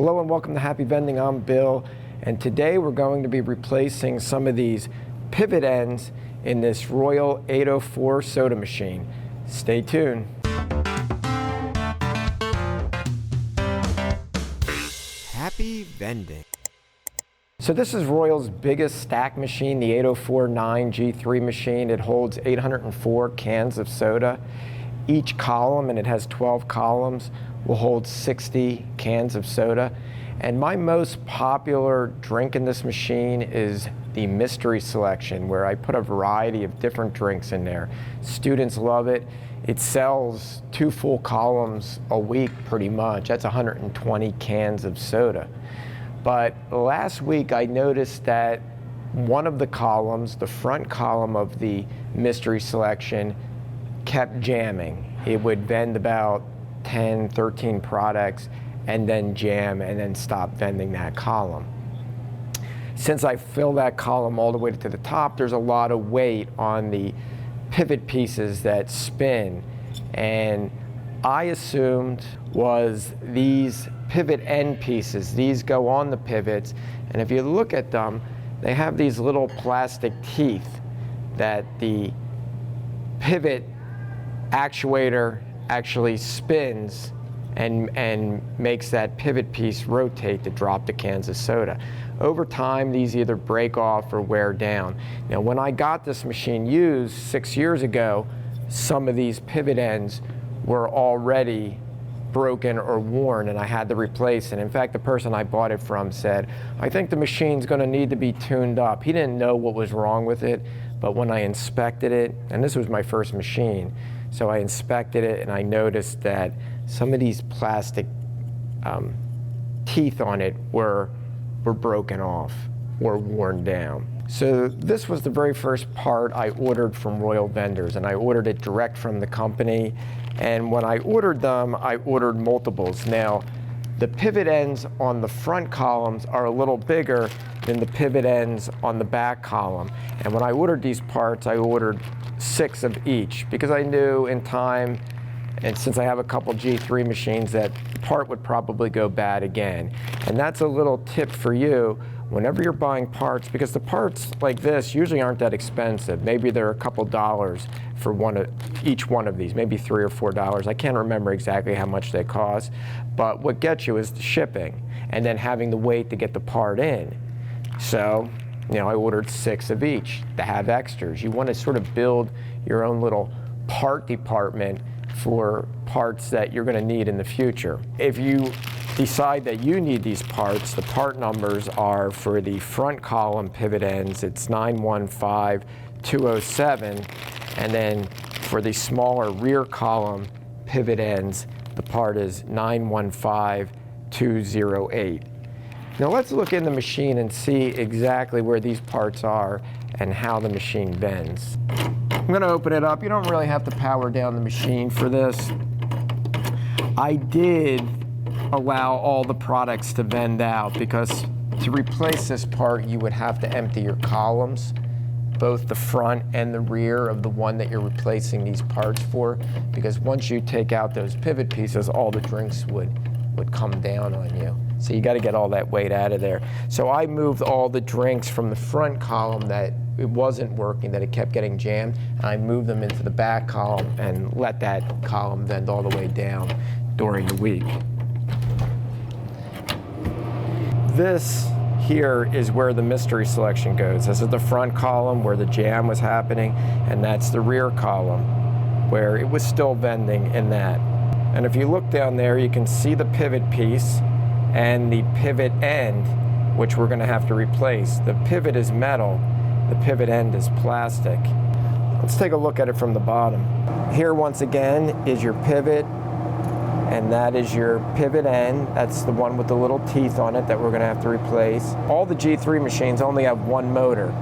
Hello and welcome to Happy Vending. I'm Bill, and today we're going to be replacing some of these pivot ends in this Royal 804 soda machine. Stay tuned. Happy Vending. So this is Royal's biggest stack machine, the 804-9 G3 machine. It holds 804 cans of soda. Each column, and it has 12 columns, will hold 60 cans of soda. And my most popular drink in this machine is the mystery selection, where I put a variety of different drinks in there. Students love it. It sells 2 full columns a week pretty much. That's 120 cans of soda. But last week I noticed that one of the columns, the front column of the mystery selection, kept jamming. It would vend about 10, 13 products and then jam and then stop vending that column. Since I fill that column all the way to the top, there's a lot of weight on the pivot pieces that spin, and I assumed was these pivot end pieces. These go on the pivots, and if you look at them, they have these little plastic teeth that the pivot actuator actually spins and makes that pivot piece rotate to drop the cans of soda. Over time, these either break off or wear down. Now, when I got this machine used 6 years ago, some of these pivot ends were already broken or worn, and I had to replace it. In fact, the person I bought it from said, I think the machine's going to need to be tuned up. He didn't know what was wrong with it, but when I inspected it, and this was my first machine, so I inspected it and I noticed that some of these plastic teeth on it were broken off or worn down. So this was the very first part I ordered from Royal Vendors, and I ordered it direct from the company. And when I ordered them, I ordered multiples. Now, the pivot ends on the front columns are a little bigger than the pivot ends on the back column. And when I ordered these parts, I ordered 6 of each, because I knew in time, and since I have a couple G3 machines, that part would probably go bad again. And that's a little tip for you whenever you're buying parts, because the parts like this usually aren't that expensive. Maybe they're a couple dollars for each one of these, maybe $3 or $4. I can't remember exactly how much they cost, but what gets you is the shipping and then having to wait to get the part in. So, I ordered 6 of each to have extras. You want to sort of build your own little part department for parts that you're going to need in the future. If you decide that you need these parts, the part numbers are for the front column pivot ends, it's 915207, and then for the smaller rear column pivot ends, the part is 915208. Now let's look in the machine and see exactly where these parts are and how the machine bends. I'm going to open it up. You don't really have to power down the machine for this. I did allow all the products to vend out, because to replace this part you would have to empty your columns, both the front and the rear of the one that you're replacing these parts for, because once you take out those pivot pieces, all the drinks would come down on you. So you got to get all that weight out of there. So I moved all the drinks from the front column that it wasn't working, that it kept getting jammed, and I moved them into the back column and let that column vend all the way down during the week. This here is where the mystery selection goes. This is the front column where the jam was happening, and that's the rear column where it was still vending in that. And if you look down there, you can see the pivot piece and the pivot end, which we're going to have to replace. The pivot is metal, the pivot end is plastic. Let's take a look at it from the bottom. Here once again is your pivot, and that is your pivot end. That's the one with the little teeth on it that we're going to have to replace. All the G3 machines only have one motor.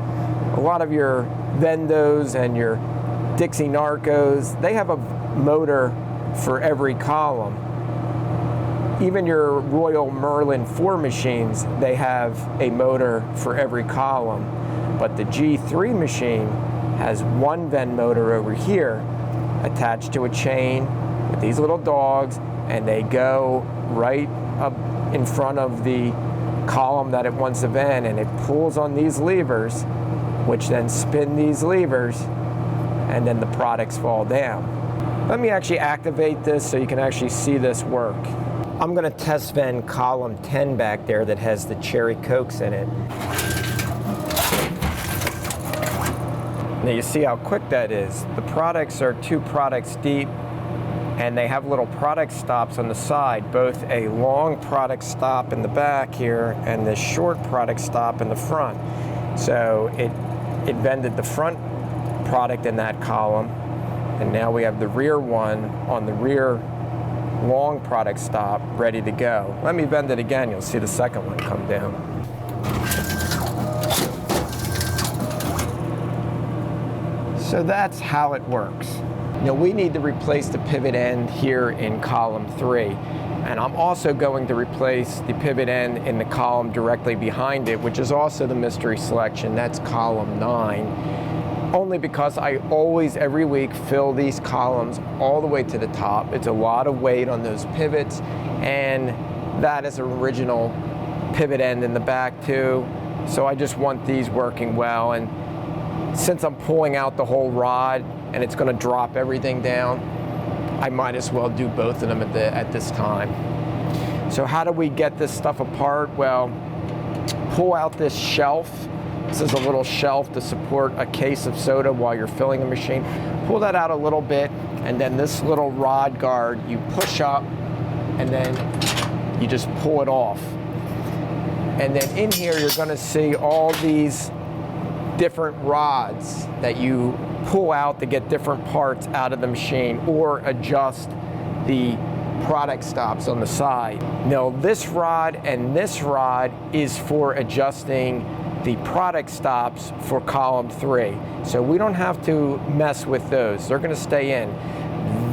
A lot of your Vendos and your Dixie Narcos, they have a motor for every column. Even your Royal Merlin 4 machines, they have a motor for every column. But the G3 machine has one Vend motor over here attached to a chain with these little dogs, and they go right up in front of the column that it wants to vend, and it pulls on these levers, which then spin these levers, and then the products fall down. Let me actually activate this so you can actually see this work. I'm going to test vend column 10 back there that has the cherry cokes in it. Now you see how quick that is. The products are 2 products deep, and they have little product stops on the side, both a long product stop in the back here and this short product stop in the front. So it vended the front product in that column, and now we have the rear one on the rear long product stop ready to go. Let me vend it again, you'll see the second one come down. So that's how it works. Now we need to replace the pivot end here in column 3, and I'm also going to replace the pivot end in the column directly behind it, which is also the mystery selection. That's column 9, only because I always every week fill these columns all the way to the top. It's a lot of weight on those pivots, and that is an original pivot end in the back too, so I just want these working well. And since I'm pulling out the whole rod and it's going to drop everything down, I might as well do both of them at this time. So how do we get this stuff apart? Well, pull out this shelf. This is a little shelf to support a case of soda while you're filling the machine. Pull that out a little bit, and then this little rod guard you push up, and then you just pull it off. And then in here you're going to see all these different rods that you pull out to get different parts out of the machine or adjust the product stops on the side. Now this rod and this rod is for adjusting the product stops for column 3. So we don't have to mess with those. They're going to stay in.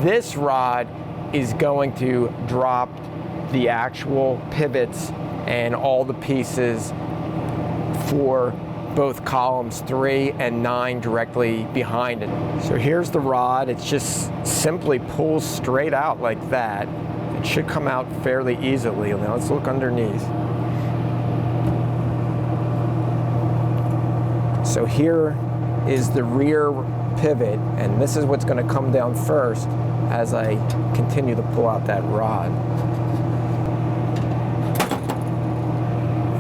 This rod is going to drop the actual pivots and all the pieces for both columns 3 and 9 directly behind it. So here's the rod. It just simply pulls straight out like that. It should come out fairly easily. Now let's look underneath. So here is the rear pivot, and this is what's going to come down first as I continue to pull out that rod.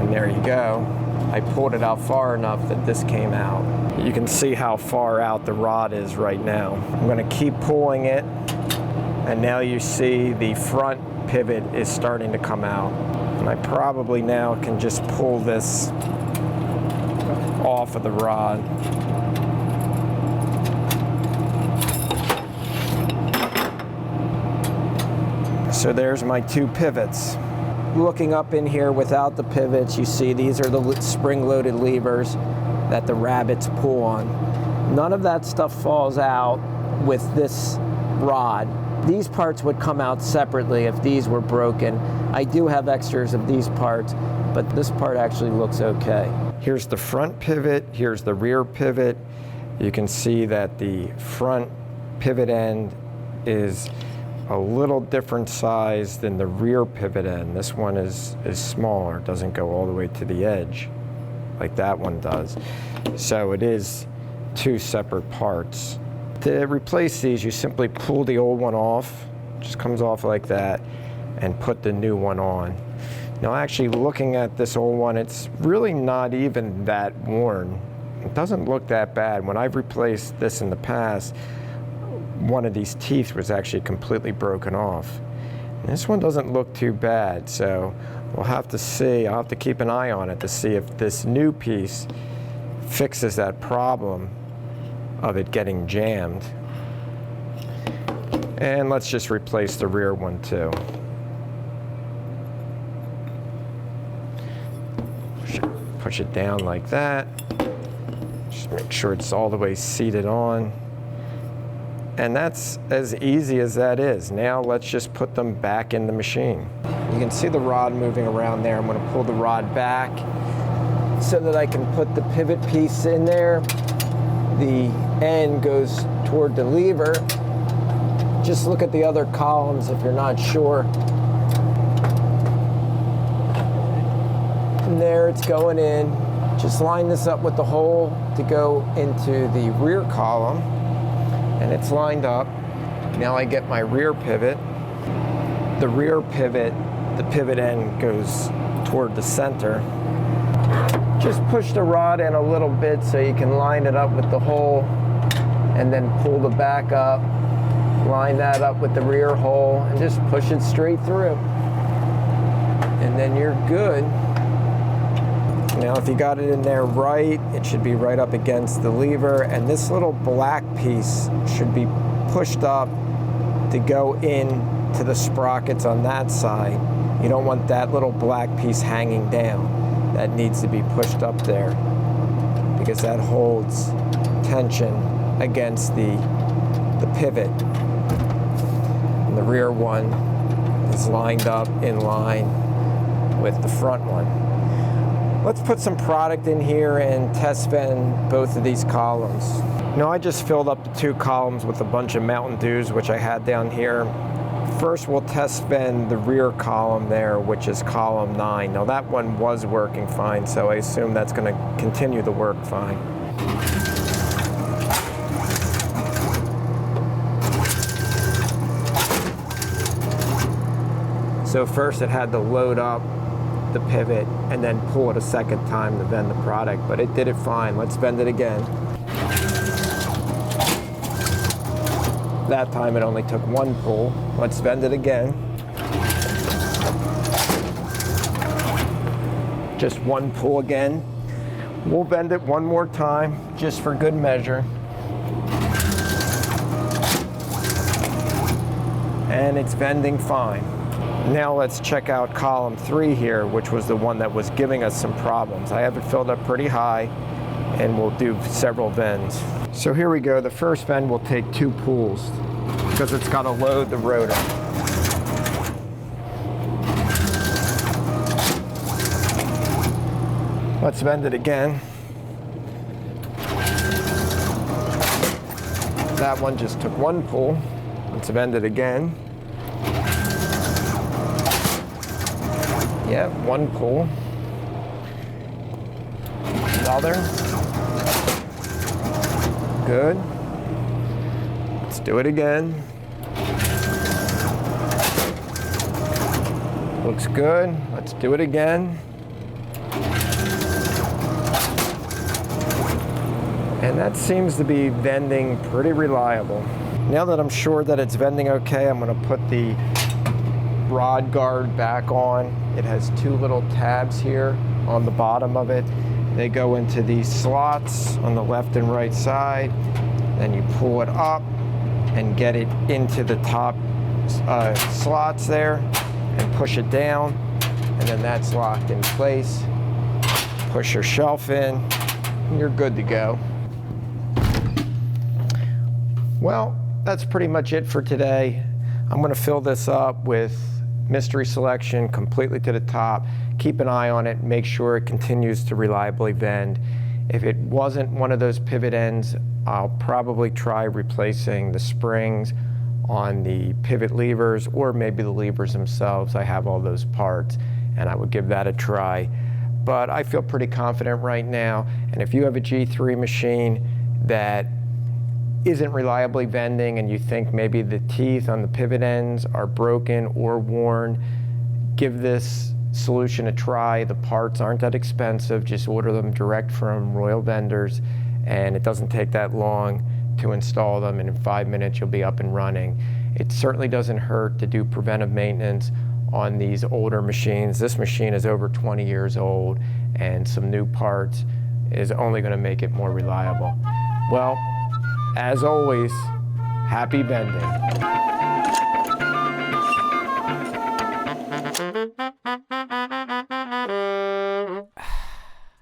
And there you go. I pulled it out far enough that this came out. You can see how far out the rod is right now. I'm going to keep pulling it, and now you see the front pivot is starting to come out. And I probably now can just pull this off of the rod. So there's my 2 pivots. Looking up in here without the pivots, you see these are the spring-loaded levers that the rabbits pull on. None of that stuff falls out with this rod. These parts would come out separately if these were broken. I do have extras of these parts, but this part actually looks okay. Here's the front pivot, here's the rear pivot. You can see that the front pivot end is a little different size than the rear pivot end. This one is smaller, it doesn't go all the way to the edge like that one does. So it is 2 separate parts. To replace these, you simply pull the old one off, just comes off like that, and put the new one on. Now actually looking at this old one, it's really not even that worn. It doesn't look that bad. When I've replaced this in the past, one of these teeth was actually completely broken off. And this one doesn't look too bad, so we'll have to see. I'll have to keep an eye on it to see if this new piece fixes that problem of it getting jammed. And let's just replace the rear one too. Push it down like that. Just make sure it's all the way seated on. And that's as easy as that is. Now let's just put them back in the machine. You can see the rod moving around there. I'm going to pull the rod back so that I can put the pivot piece in there. The end goes toward the lever. Just look at the other columns if you're not sure. where it's going in. Just line this up with the hole to go into the rear column, and it's lined up. Now I get my rear pivot. The rear pivot, the pivot end goes toward the center. Just push the rod in a little bit so you can line it up with the hole, and then pull the back up, line that up with the rear hole, and just push it straight through. And then you're good. Now if you got it in there right, it should be right up against the lever, and this little black piece should be pushed up to go in to the sprockets on that side. You don't want that little black piece hanging down. That needs to be pushed up there because that holds tension against the pivot. And the rear one is lined up in line with the front one. Let's put some product in here and test vend both of these columns. Now I just filled up the 2 columns with a bunch of Mountain Dews, which I had down here. First we'll test vend the rear column there, which is column 9. Now that one was working fine, so I assume that's going to continue to work fine. So first it had to load up the pivot and then pull it a second time to vend the product, but it did it fine. Let's vend it again. That time it only took 1 pull. Let's vend it again. Just 1 pull again. We'll vend it 1 more time, just for good measure. And it's vending fine. Now let's check out column 3 here, which was the one that was giving us some problems. I have it filled up pretty high, and we'll do several vends. So here we go. The first vend will take 2 pulls because it's got to load the rotor. Let's vend it again. That one just took 1 pull. Let's vend it again. Yeah, 1 pull. Another. Good. Let's do it again. Looks good. Let's do it again. And that seems to be vending pretty reliable. Now that I'm sure that it's vending okay, I'm going to put the rod guard back on. It has 2 little tabs here on the bottom of it. They go into these slots on the left and right side. Then you pull it up and get it into the top slots there and push it down, and then that's locked in place. Push your shelf in and you're good to go. Well, that's pretty much it for today. I'm going to fill this up with mystery selection completely to the top. Keep an eye on it, make sure it continues to reliably vend. If it wasn't one of those pivot ends, I'll probably try replacing the springs on the pivot levers, or maybe the levers themselves. I have all those parts and I would give that a try. But I feel pretty confident right now, and if you have a G3 machine that isn't reliably vending and you think maybe the teeth on the pivot ends are broken or worn, give this solution a try. The parts aren't that expensive. Just order them direct from Royal vendors, and it doesn't take that long to install them, and in 5 minutes you'll be up and running. It certainly doesn't hurt to do preventive maintenance on these older machines. This machine is over 20 years old, and some new parts is only going to make it more reliable. Well, as always, happy vending.